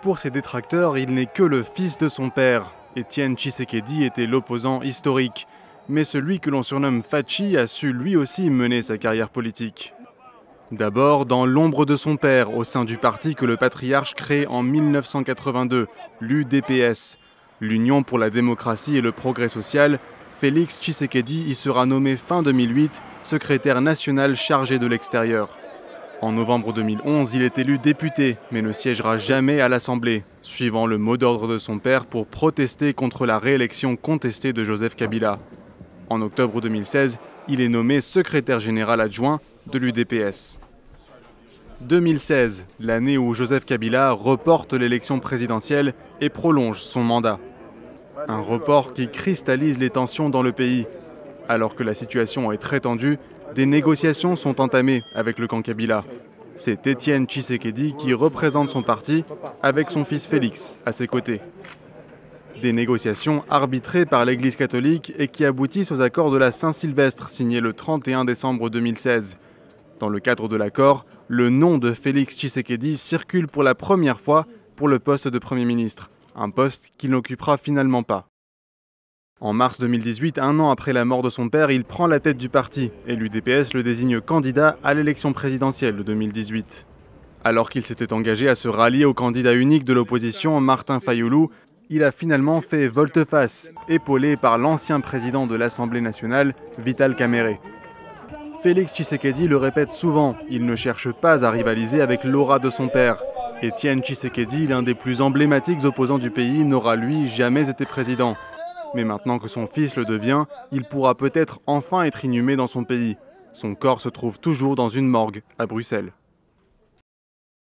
Pour ses détracteurs, il n'est que le fils de son père. Étienne Tshisekedi était l'opposant historique. Mais celui que l'on surnomme Fachi a su lui aussi mener sa carrière politique. D'abord dans l'ombre de son père, au sein du parti que le patriarche crée en 1982, l'UDPS. L'Union pour la démocratie et le progrès social, Félix Tshisekedi y sera nommé fin 2008 secrétaire national chargé de l'extérieur. En novembre 2011, il est élu député, mais ne siégera jamais à l'Assemblée, suivant le mot d'ordre de son père pour protester contre la réélection contestée de Joseph Kabila. En octobre 2016, il est nommé secrétaire général adjoint de l'UDPS. 2016, l'année où Joseph Kabila reporte l'élection présidentielle et prolonge son mandat. Un report qui cristallise les tensions dans le pays. Alors que la situation est très tendue, des négociations sont entamées avec le camp Kabila. C'est Étienne Tshisekedi qui représente son parti avec son fils Félix à ses côtés. Des négociations arbitrées par l'Église catholique et qui aboutissent aux accords de la Saint-Sylvestre signés le 31 décembre 2016. Dans le cadre de l'accord, le nom de Félix Tshisekedi circule pour la première fois pour le poste de Premier ministre, un poste qu'il n'occupera finalement pas. En mars 2018, un an après la mort de son père, il prend la tête du parti et l'UDPS le désigne candidat à l'élection présidentielle de 2018. Alors qu'il s'était engagé à se rallier au candidat unique de l'opposition, Martin Fayulu, il a finalement fait volte-face, épaulé par l'ancien président de l'Assemblée nationale, Vital Kamerhe. Félix Tshisekedi le répète souvent, il ne cherche pas à rivaliser avec l'aura de son père. Étienne Tshisekedi, l'un des plus emblématiques opposants du pays, n'aura lui jamais été président. Mais maintenant que son fils le devient, il pourra peut-être enfin être inhumé dans son pays. Son corps se trouve toujours dans une morgue à Bruxelles.